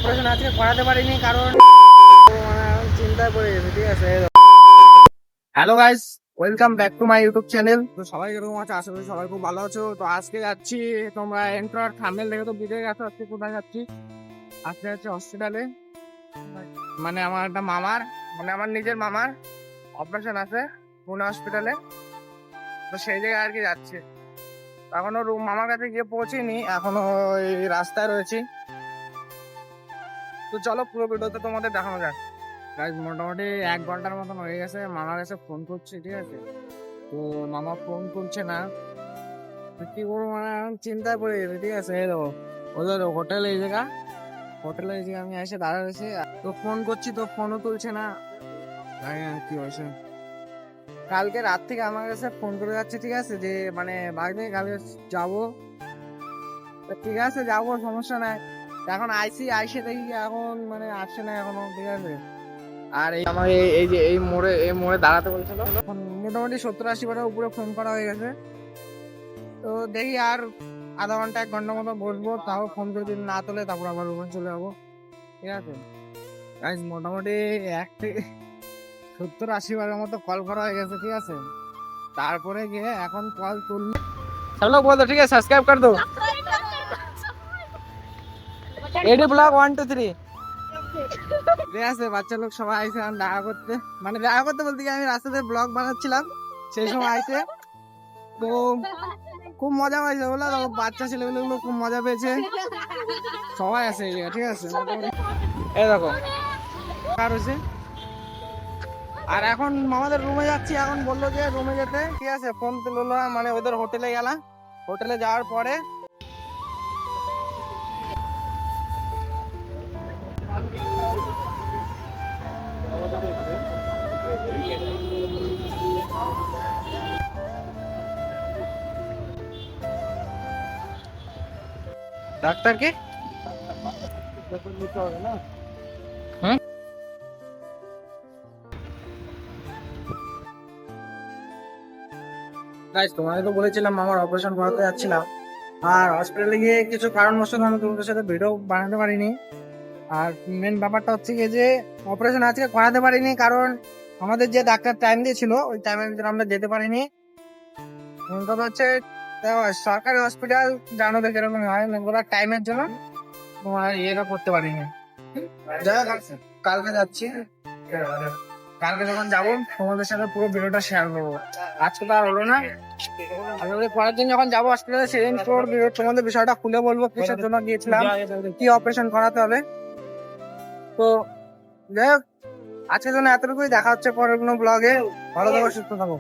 Operation আজকে করাতে পারিনি কারণ চিন্তায় পড়ে গেছে। ঠিক আছে, hello guys, welcome back to my YouTube channel. তো সবাই এরকম আছে, আশা করি সবাই খুব ভালো আছো। তো আজকে যাচ্ছি, তোমরা এন্ট্রো আর থাম্বনেল দেখে তো বুঝে গেছো আজকে কোথায় যাচ্ছি। আজকে যাচ্ছি হসপিটালে, মানে আমার একটা মামার, মানে আমার নিজের মামার অপারেশন আছে পুনে হসপিটালে। তো সেই জায়গায় আর কি যাচ্ছি। এখনো মামার কাছে গিয়ে পৌঁছিনি, এখনো এই রাস্তায় রয়েছি। তো চলো পুরো ভিডিওতে তোমাদের দেখানো যাক। গাইজ মোটামুটি 1 ঘন্টার মতন হয়ে গেছে, মামার কাছে ফোন করছি। ঠিক আছে, তো মামা ফোন তুলছে না। তো কি করবো, মানে এখন চিন্তায় পড়ে গেছে। ঠিক আছে, এই দেখো ওদের হোটেল, এই জায়গা হোটেলে এই জায়গা আমি এসে দাঁড়া রয়েছি। তো ফোন করছি তো ফোনও তুলছে না, জানি না কি হয়েছে। কালকে রাত থেকে আমার কাছে ফোন করে যাচ্ছে। ঠিক আছে, যে মানে বাড়িতে কালকে যাবো। ঠিক আছে যাবো, সমস্যা নাই। এখন আইসে দেখি এখন মানে আসছে না এখনো। ঠিক আছে, আর এই আমার এই যে এই মোড়ে দাঁড়াতে বলছিল। এখন মোটামুটি 70-80 বারের উপরে ফোন করা হয়ে গেছে। তো দেখি আর আধা ঘন্টা 1 ঘন্টা মতো বসবো, তাও ফোন করে যদি না তোলে তারপর আবার রুমে চলে যাবো। ঠিক আছে গাইস, মোটামুটি 1 থেকে 70-80 বারের মতো কল করা হয়ে গেছে। ঠিক আছে, তারপরে গিয়ে এখন কল তুললে सब लोग बोल दो। ठीक है, सब्सक्राइब कर दो। AD blog 1 2 3। ঠিক আছে, বাচ্চা লোক সবাই আইসে এখন দেখা করতে, মানে দেখা করতে বলতে কি আমি রাস্তাতে ব্লগ বানাচ্ছিলাম সেই সময় আইসে। তো খুব মজা পাইছে বলো, তো বাচ্চা ছেলেগুলো খুব মজা পেয়েছে, সবাই আছে এই জায়গায়। ঠিক আছে, এই দেখো কার হয়েছে। আর এখন আমাদের রুমে যাচ্ছি, এখন বললো যে রুমে যেতে। ঠিক আছে, ফোন তুললো না, মানে ওদের হোটেলে গেলাম। হোটেলে যাওয়ার পরে ডাক্তারকে নিতে হবে না। হুম, গাইস তোমাকে তো বলেছিলাম আমার অপারেশন করাতে যাচ্ছিলাম, আর হসপিটালে গিয়ে কিছু কারণবশত আমি তোমাদের সাথে ভিডিও বানাতে পারিনি। আর মেন ব্যাপারটা হচ্ছে কি যে অপারেশন আজকে করাতে পারিনি কারণ আমাদের যে ডাক্তার টাইম দিয়েছিল ওই টাইমের ভিতরে আমরা যেতে পারিনি। মেন কথা হচ্ছে দেখো, সরকারি হসপিটাল জানো তো কিরকম হয়, ওরা টাইমের জন্য তোমার ইয়েটা করতে পারিনি। যাই হোক, কালকে যাচ্ছি। কালকে যখন যাবো তোমাদের সাথে পুরো ভিডিওটা শেয়ার করবো। আজকে তো আর হলো না, আগামী পরের দিন যখন যাবো হসপিটালে সেদিন পুরো ভিডিও তোমাদের বিষয়টা খুলে বলবো, কিসের জন্য গিয়েছিলাম, কি অপারেশন করাতে হবে। তো যাই হোক, আজকের জন্য এতটুকুই, দেখা হচ্ছে পরের কোনো ব্লগে। ভালো থাকো, সুস্থ থাকো।